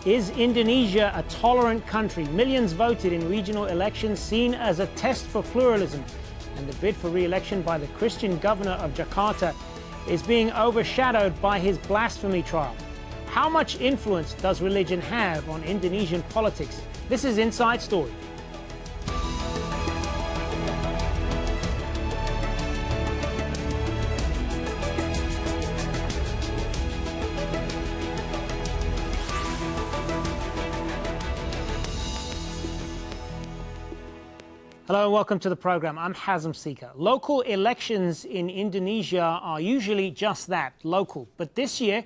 Is Indonesia a tolerant country? Millions voted in regional elections seen as a test for pluralism. And the bid for re-election by the Christian governor of Jakarta is being overshadowed by his blasphemy trial. How much influence does religion have on Indonesian politics? This is Inside Story. Hello and welcome to the program. I'm Hazem Sika. Local elections in Indonesia are usually just that, local. But this year,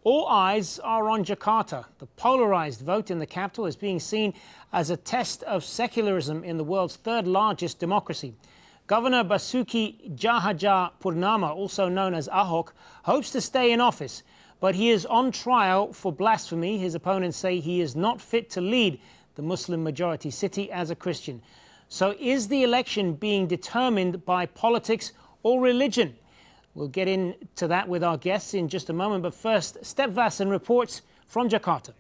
all eyes are on Jakarta. The polarised vote in the capital is being seen as a test of secularism in the world's third largest democracy. Governor Basuki Tjahaja Purnama, also known as AHOK, hopes to stay in office, but he is on trial for blasphemy. His opponents say he is not fit to lead the Muslim-majority city as a Christian. So is the election being determined by politics or religion? We'll get into that with our guests in just a moment, but first, Step Vassen reports from Jakarta.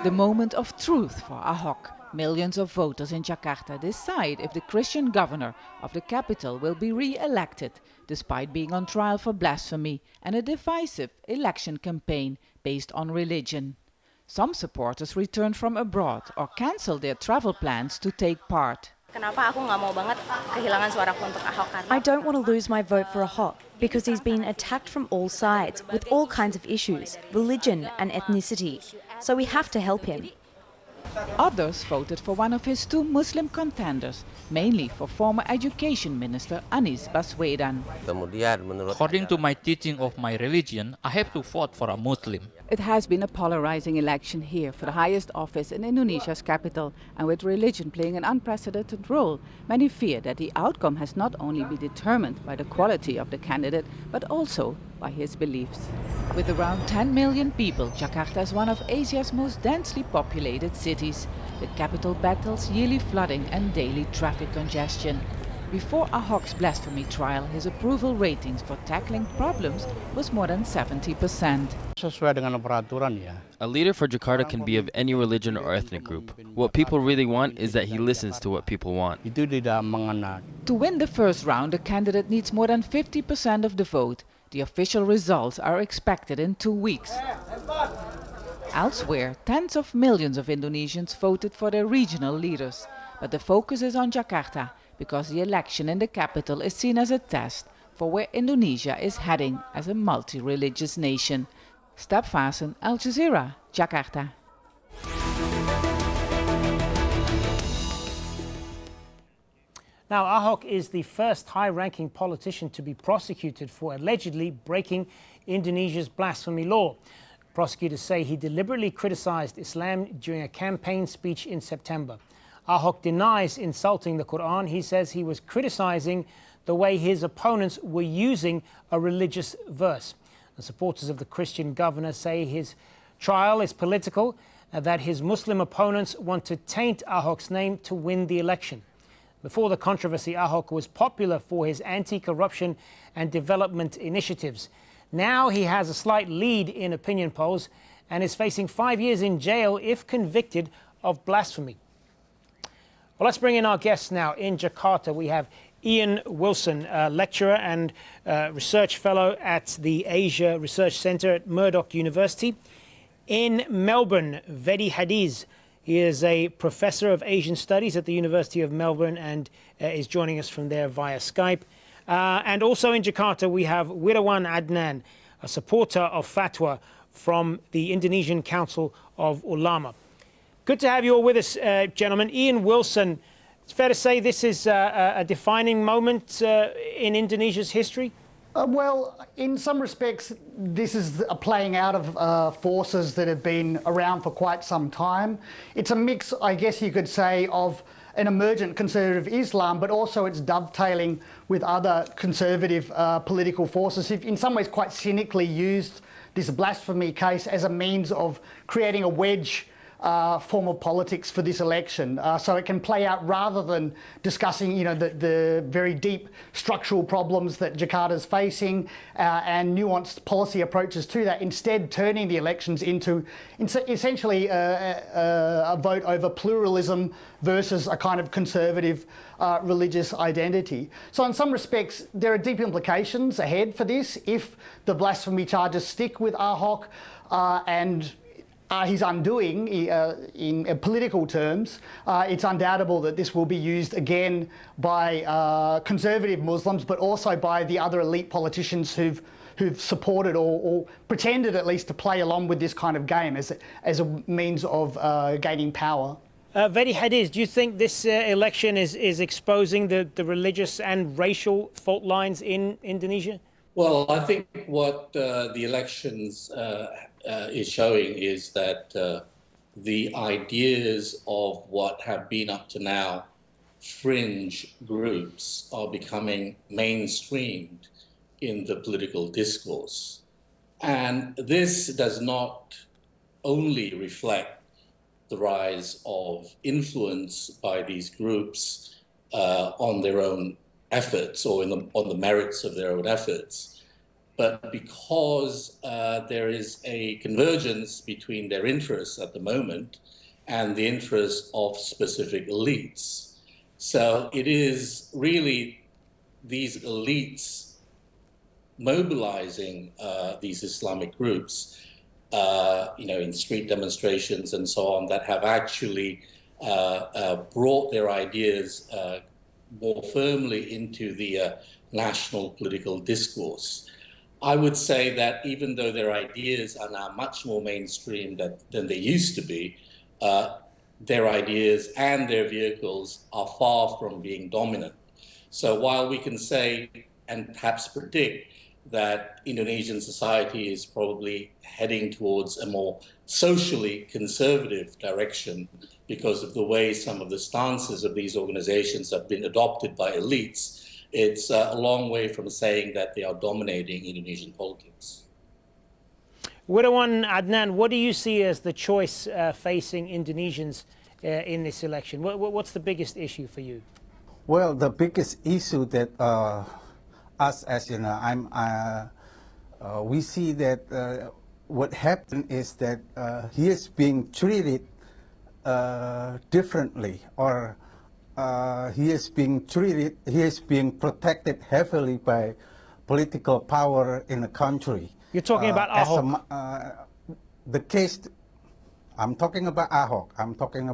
The moment of truth for AHOK. Millions of voters in Jakarta decide if the Christian governor of the capital will be re-elected, despite being on trial for blasphemy and a divisive election campaign based on religion. Some supporters return from abroad or cancel their travel plans to take part. I don't want to lose my vote for AHOK because he's been attacked from all sides with all kinds of issues, religion and ethnicity. So we have to help him. Others voted for one of his two Muslim contenders, mainly for former Education Minister Anies Baswedan. According to my teaching of my religion, I have to vote for a Muslim. It has been a polarizing election here for the highest office in Indonesia's capital, and with religion playing an unprecedented role, many fear that the outcome has not only been determined by the quality of the candidate, but also by his beliefs. With around 10 million people, Jakarta is one of Asia's most densely populated cities. The capital battles yearly flooding and daily traffic congestion. Before AHOK's blasphemy trial, his approval ratings for tackling problems was more than 70%. A leader for Jakarta can be of any religion or ethnic group. What people really want is that he listens to what people want. To win the first round, a candidate needs more than 50% of the vote. The official results are expected in 2 weeks. Elsewhere, tens of millions of Indonesians voted for their regional leaders. But the focus is on Jakarta, because the election in the capital is seen as a test for where Indonesia is heading as a multi-religious nation. Step Vassen, Al Jazeera, Jakarta. Now, AHOK is the first high-ranking politician to be prosecuted for allegedly breaking Indonesia's blasphemy law. Prosecutors say he deliberately criticized Islam during a campaign speech in September. AHOK denies insulting the Quran. He says he was criticizing the way his opponents were using a religious verse. The supporters of the Christian governor say his trial is political and that his Muslim opponents want to taint AHOK's name to win the election. Before the controversy, AHOK was popular for his anti-corruption and development initiatives. Now he has a slight lead in opinion polls and is facing 5 years in jail if convicted of blasphemy. Well, let's bring in our guests now. In Jakarta, we have Ian Wilson, lecturer and research fellow at the Asia Research Centre at Murdoch University. In Melbourne, Vedi Hadiz. He is a professor of Asian studies at the University of Melbourne and is joining us from there via Skype. And also in Jakarta, we have Wirawan Adnan, a supporter of fatwa from the Indonesian Council of Ulama. Good to have you all with us, gentlemen. Ian Wilson, it's fair to say this is a defining moment in Indonesia's history? Well, in some respects, this is a playing out of forces that have been around for quite some time. It's a mix, I guess you could say, of an emergent conservative Islam, but also it's dovetailing with other conservative political forces who've in some ways quite cynically used this blasphemy case as a means of creating a wedge form of politics for this election. So it can play out rather than discussing, the very deep structural problems that Jakarta's facing and nuanced policy approaches to that. Instead, turning the elections into essentially a vote over pluralism versus a kind of conservative religious identity. So in some respects, there are deep implications ahead for this if the blasphemy charges stick with AHOK and his undoing in political terms. It's undoubtable that this will be used again by conservative Muslims, but also by the other elite politicians who've supported or pretended at least to play along with this kind of game as a means of gaining power. Vedi, Hadiz, do you think this election is exposing the religious and racial fault lines in Indonesia? Well, I think what the elections is showing is that the ideas of what have been up to now fringe groups are becoming mainstreamed in the political discourse. And this does not only reflect the rise of influence by these groups on their own efforts or on the merits of their own efforts, but because there is a convergence between their interests at the moment and the interests of specific elites. So it is really these elites mobilizing these Islamic groups, in street demonstrations and so on, that have actually brought their ideas more firmly into the national political discourse. I would say that even though their ideas are now much more mainstream than they used to be, their ideas and their vehicles are far from being dominant. So while we can say and perhaps predict that Indonesian society is probably heading towards a more socially conservative direction because of the way some of the stances of these organizations have been adopted by elites, it's a long way from saying that they are dominating Indonesian politics. Wirawan, Adnan, what do you see as the choice facing Indonesians in this election? What's the biggest issue for you? Well, the biggest issue that us, as you know, we see that what happened is that he is being treated differently, or he is being protected heavily by political power in the country. You're talking about AHOK. The case, I'm talking about AHOK. I'm talking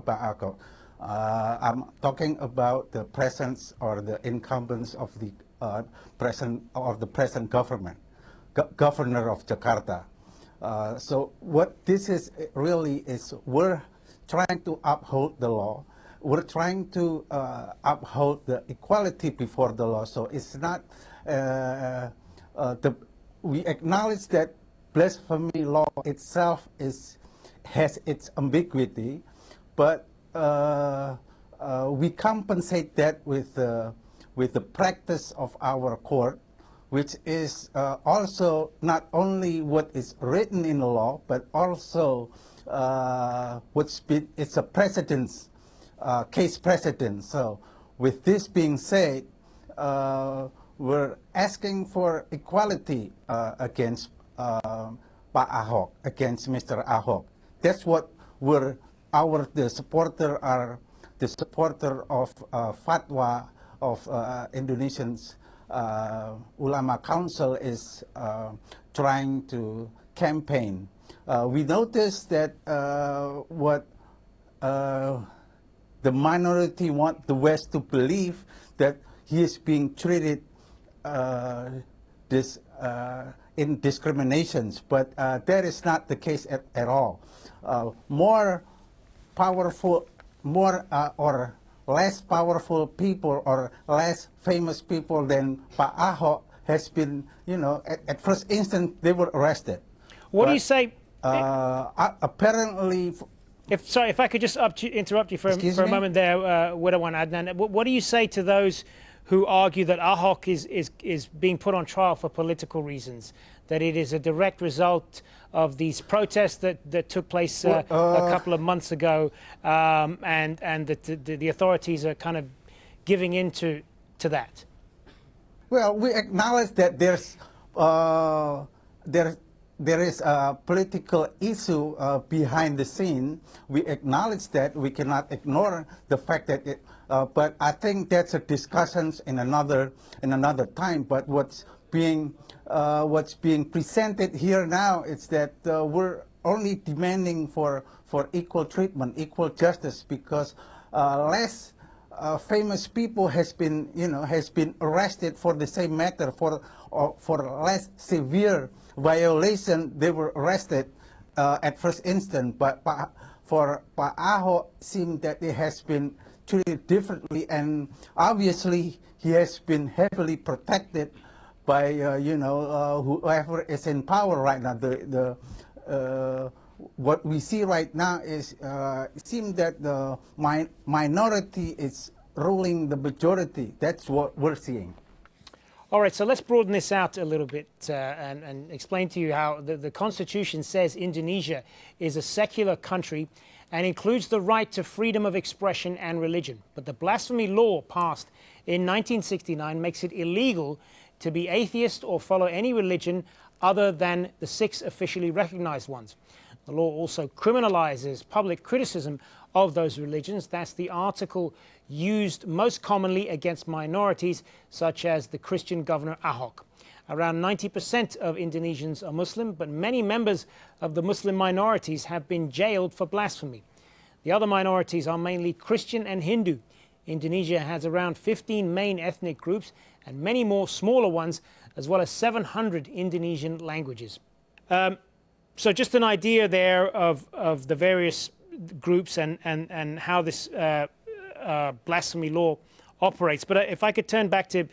about the presence or the incumbents of the present government, governor of Jakarta. So what this is really is we're trying to uphold the law. We're trying to uphold the equality before the law. So it's not we acknowledge that blasphemy law itself has its ambiguity, but we compensate that with the practice of our court, which is also not only what is written in the law, but also it's a precedence, case precedent. So with this being said, we're asking for equality against Pak AHOK, against Mr. AHOK. That's what the supporter of fatwa of Indonesian's Ulama Council is trying to campaign. We noticed that what the minority want the West to believe, that he is being treated in discriminations, but that is not the case at all. More powerful, or less powerful people or less famous people than Pak AHOK has been, at first instant they were arrested. What do you say? Apparently. If I could just interrupt you for a moment there, Wirawan, Adnan. What do you say to those who argue that AHOK is being put on trial for political reasons, that it is a direct result of these protests that took place a couple of months ago, and that the authorities are kind of giving in to that? Well, we acknowledge that there is a political issue behind the scene. We acknowledge that. We cannot ignore the fact that it, but I think that's a discussion in another time. But what's being presented here now is that we're only demanding for equal treatment, equal justice, because less famous people has been arrested for the same matter, for less severe violation. They were arrested at first instance, but for AHOK, seems that it has been treated differently, and obviously he has been heavily protected by whoever is in power right now. What we see right now is it seems that the minority is ruling the majority. That's what we're seeing. All right, so let's broaden this out a little bit and explain to you how the Constitution says Indonesia is a secular country and includes the right to freedom of expression and religion. But the blasphemy law passed in 1969 makes it illegal to be atheist or follow any religion other than the 6 officially recognized ones. The law also criminalizes public criticism of those religions. That's the article used most commonly against minorities, such as the Christian governor AHOK. Around 90% of Indonesians are Muslim, but many members of the Muslim minorities have been jailed for blasphemy. The other minorities are mainly Christian and Hindu. Indonesia has around 15 main ethnic groups and many more smaller ones, as well as 700 Indonesian languages. So just an idea there of the various groups and how this blasphemy law operates. But if I could turn back to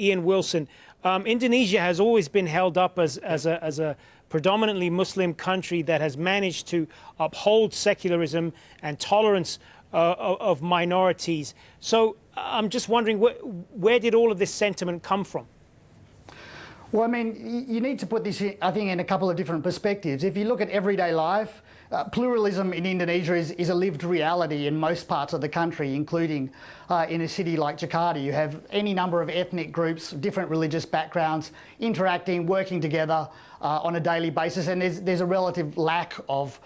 Ian Wilson, Indonesia has always been held up as a predominantly Muslim country that has managed to uphold secularism and tolerance of minorities. So I'm just wondering, where did all of this sentiment come from? Well, I mean, you need to put this, I think, in a couple of different perspectives. If you look at everyday life, pluralism in Indonesia is a lived reality in most parts of the country, including in a city like Jakarta. You have any number of ethnic groups, different religious backgrounds, interacting, working together on a daily basis, and there's a relative lack of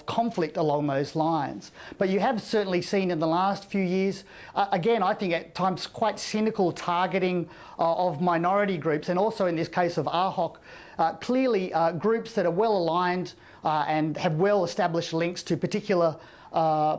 conflict along those lines. But you have certainly seen in the last few years, again, I think at times quite cynical targeting of minority groups, and also in this case of AHOK, clearly groups that are well aligned and have well established links to particular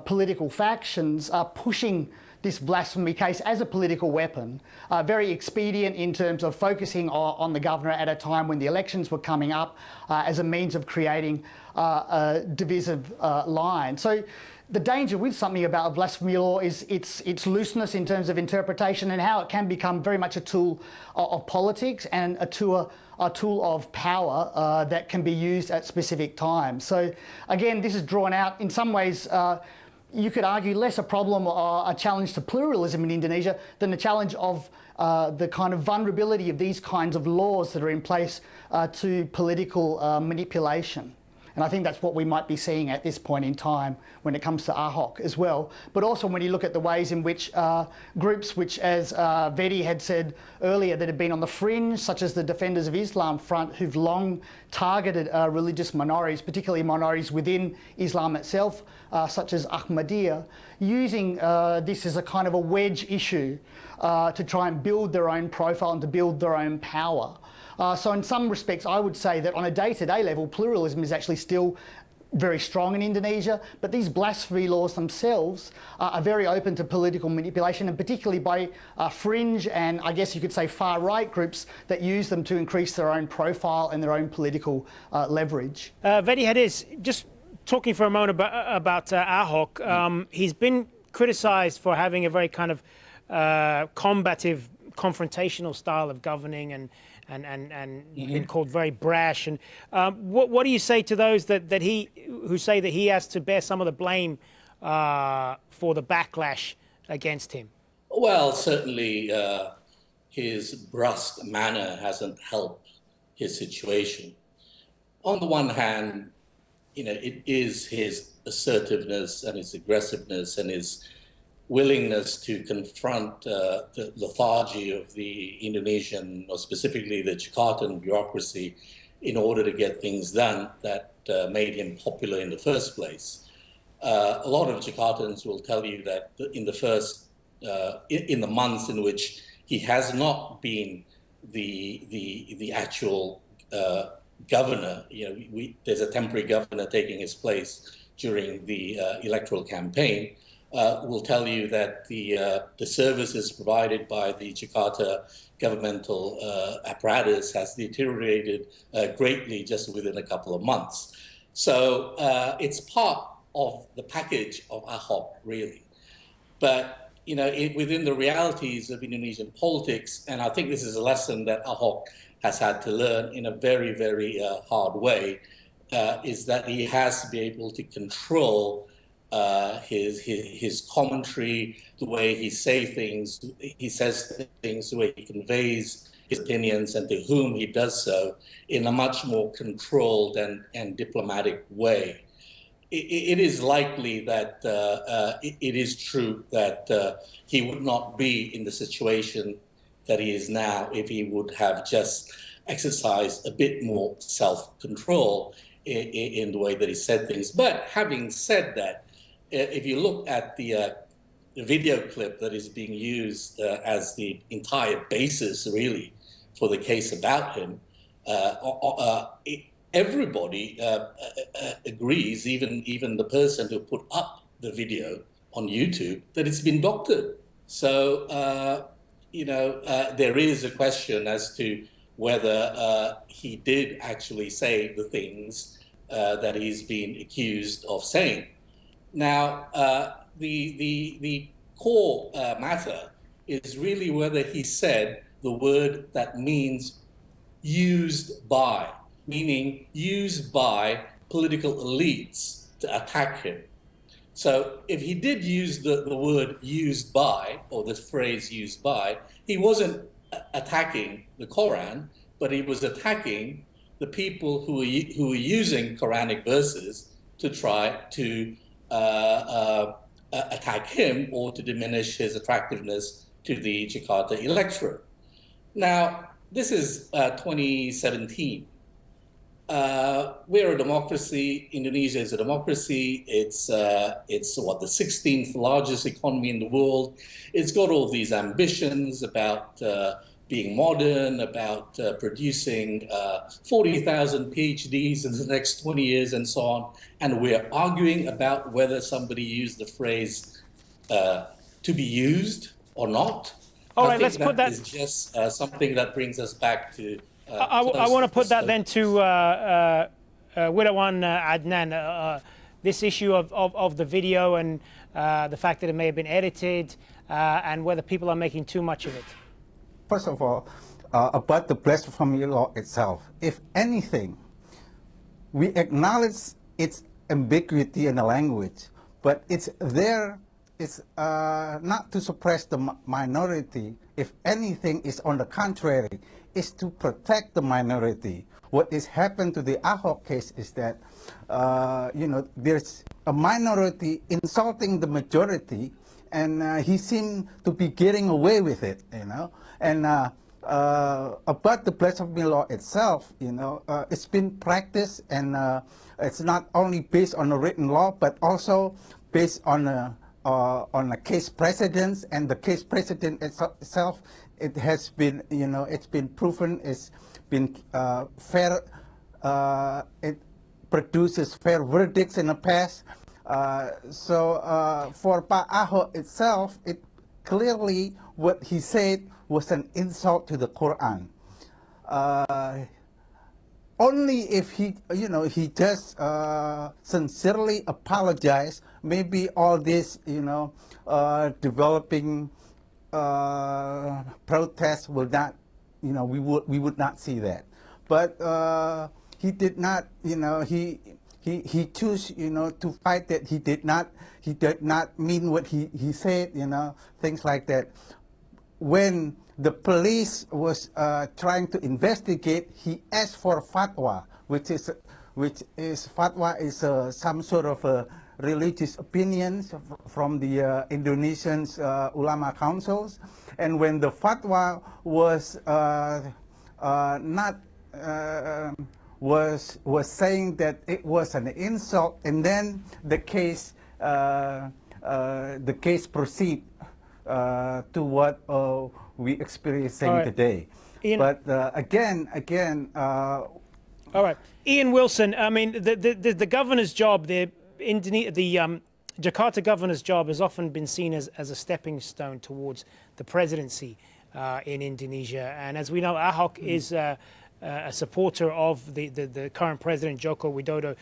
political factions are pushing this blasphemy case as a political weapon, very expedient in terms of focusing on the governor at a time when the elections were coming up, as a means of creating a divisive line. So the danger with something about blasphemy law is its looseness in terms of interpretation and how it can become very much a tool of politics and a tool of power that can be used at specific times. So again, this is drawn out in some ways. You could argue less a problem or a challenge to pluralism in Indonesia than a challenge of the kind of vulnerability of these kinds of laws that are in place to political manipulation. And I think that's what we might be seeing at this point in time when it comes to AHOK as well. But also when you look at the ways in which groups which, as Vedi had said earlier, that have been on the fringe, such as the Defenders of Islam Front, who've long targeted religious minorities, particularly minorities within Islam itself, such as Ahmadiyya, using this as a kind of a wedge issue to try and build their own profile and to build their own power. So in some respects, I would say that on a day-to-day level, pluralism is actually still very strong in Indonesia, but these blasphemy laws themselves are very open to political manipulation, and particularly by fringe and, I guess you could say, far-right groups that use them to increase their own profile and their own political leverage. Vedi Hadiz, just talking for a moment about AHOK, he's been criticised for having a very kind of combative, confrontational style of governing and been called very brash. And what do you say to those who say that he has to bear some of the blame for the backlash against him? Well, certainly his brusque manner hasn't helped his situation. On the one hand, it is his assertiveness and his aggressiveness and his willingness to confront the lethargy of the Indonesian, or specifically the Jakartan bureaucracy, in order to get things done that made him popular in the first place. A lot of Jakartans will tell you that in the months in which he has not been the actual governor, there's a temporary governor taking his place during the electoral campaign, will tell you that the services provided by the Jakarta governmental apparatus has deteriorated greatly just within a couple of months. So it's part of the package of AHOK, really. But within the realities of Indonesian politics, and I think this is a lesson that AHOK has had to learn in a very, very hard way, is that he has to be able to control his commentary, the way he says things, the way he conveys his opinions, and to whom he does so in a much more controlled and diplomatic way. It is likely that it is true that he would not be in the situation that he is now if he would have just exercised a bit more self-control in the way that he said things. But having said that, if you look at the video clip that is being used as the entire basis, really, for the case about him, everybody agrees, even the person who put up the video on YouTube, that it's been doctored. So, there is a question as to whether he did actually say the things that he's been accused of saying. Now, the core matter is really whether he said the word that means used by, meaning used by political elites to attack him. So if he did use the word used by, or the phrase used by, he wasn't attacking the Quran, but he was attacking the people who are using Quranic verses to try to attack him or to diminish his attractiveness to the Jakarta electorate. Now, this is 2017. We're a democracy. Indonesia is a democracy. It's what, the 16th largest economy in the world. It's got all these ambitions about being modern, about producing 40,000 PhDs in the next 20 years and so on. And we're arguing about whether somebody used the phrase to be used or not. All right, let's put that. Is just something that brings us back to. I want to put that then to Wirawan, Adnan, this issue of the video and the fact that it may have been edited and whether people are making too much of it. First of all, about the blasphemy law itself, if anything, we acknowledge its ambiguity in the language, but it's there. It's not to suppress the minority. If anything, is on the contrary, is to protect the minority. What has happened to the AHOK case is that, there's a minority insulting the majority, and he seemed to be getting away with it, And about the blasphemy law itself, it's been practiced, and it's not only based on a written law, but also based on a case precedents, and the case precedent itself, it has been, it's been proven, it's been fair, it produces fair verdicts in the past. So for Pa AHOK itself, it clearly, what he said was an insult to the Quran. Only if he, he just sincerely apologized, maybe all this, developing protests will not, we would not see that. But he did not, he chose, to fight that he did not mean what he said, things like that. When the police was trying to investigate, he asked for fatwa, which is fatwa is some sort of religious opinions from the Indonesian's ulama councils, and when the fatwa was was saying that it was an insult, and then the case proceed to what we experiencing today. Ian, but again. All right, Ian Wilson. I mean, the governor's job, the Jakarta governor's job, has often been seen as a stepping stone towards the presidency in Indonesia. And as we know, AHOK is a supporter of the current president, Joko Widodo.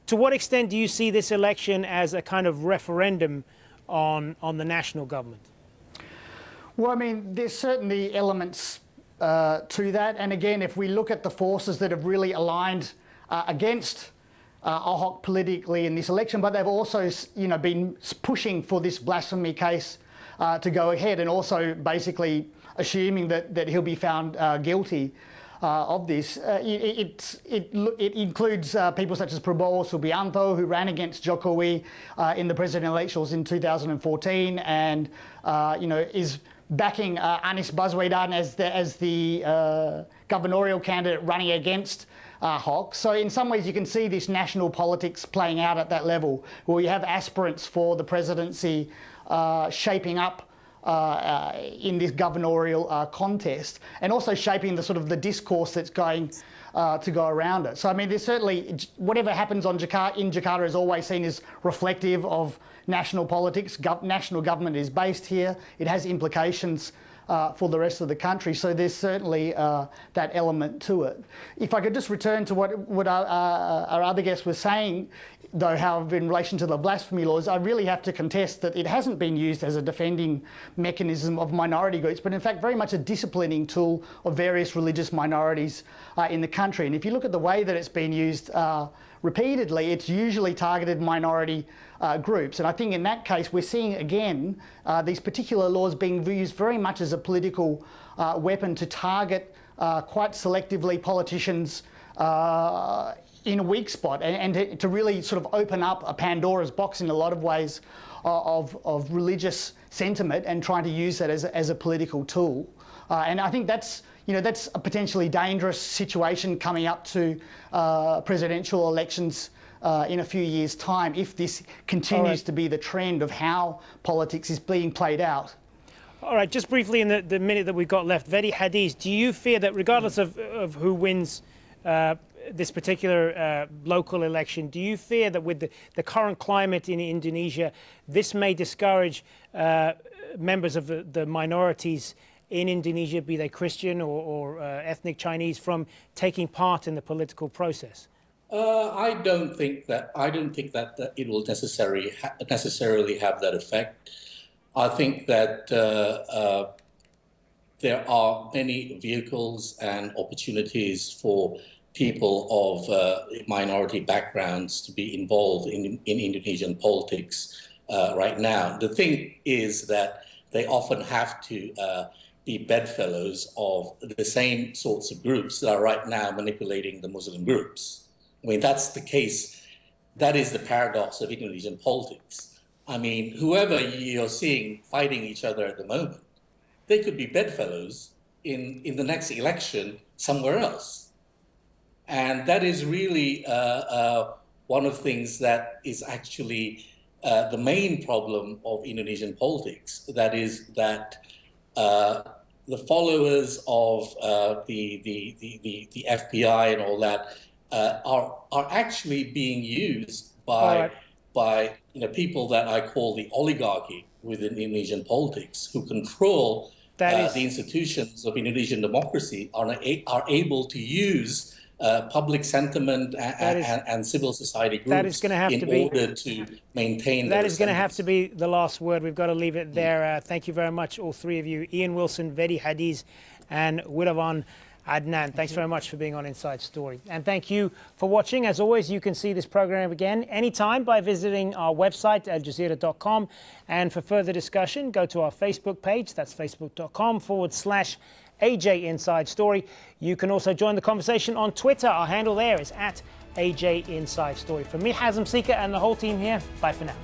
To what extent do you see this election as a kind of referendum on the national government? Well, I mean, there's certainly elements to that. And again, if we look at the forces that have really aligned against AHOK politically in this election, but they've also, been pushing for this blasphemy case to go ahead, and also basically assuming that he'll be found guilty of this. It includes people such as Prabowo Subianto, who ran against Jokowi in the presidential elections in 2014, and is backing Anies Baswedan as the gubernatorial candidate running against AHOK. So in some ways you can see this national politics playing out at that level, where you have aspirants for the presidency shaping up in this gubernatorial contest, and also shaping the sort of the discourse that's going to go around it. So I mean, there's certainly, whatever happens in Jakarta is always seen as reflective of national politics. National government is based here. It has implications for the rest of the country. So there's certainly that element to it. If I could just return to what our other guest was saying, though, however, in relation to the blasphemy laws, I really have to contest that it hasn't been used as a defending mechanism of minority groups, but in fact very much a disciplining tool of various religious minorities in the country. And if you look at the way that it's been used repeatedly, it's usually targeted minority groups. And I think in that case, we're seeing again these particular laws being used very much as a political weapon to target quite selectively politicians in a weak spot, and to really sort of open up a Pandora's box in a lot of ways of religious sentiment, and trying to use that as a political tool. And I think that's a potentially dangerous situation coming up to presidential elections in a few years' time, if this continues to be the trend of how politics is being played out. All right, just briefly in the minute that we've got left, Vedi, Hadiz, do you fear that regardless of who wins this particular local election, do you fear that with the current climate in Indonesia, this may discourage members of the minorities in Indonesia, be they Christian or ethnic Chinese, from taking part in the political process? I don't think that it will necessarily have that effect. I think that there are many vehicles and opportunities for people of minority backgrounds to be involved in Indonesian politics right now. The thing is that they often have to be bedfellows of the same sorts of groups that are right now manipulating the Muslim groups. I mean, that's the case. That is the paradox of Indonesian politics. I mean, whoever you're seeing fighting each other at the moment, they could be bedfellows in the next election somewhere else. And that is really one of the things that is actually the main problem of Indonesian politics. That is that the followers of the FBI and all that are actually being used by people that I call the oligarchy within Indonesian politics, who control the institutions of Indonesian democracy, are able to use public sentiment and civil society groups in order to maintain that is going to have to be the last word. We've got to leave it there. Thank you very much, all three of you. Ian Wilson, Vedi Hadiz, and Wirawan Adnan, thanks very much for being on Inside Story. And thank you for watching. As always, you can see this program again anytime by visiting our website, aljazeera.com. And for further discussion, go to our Facebook page. That's facebook.com/AJ Inside Story. You can also join the conversation on Twitter. Our handle there is @AJ Inside Story. From me, Hazem, Sika, and the whole team here, bye for now.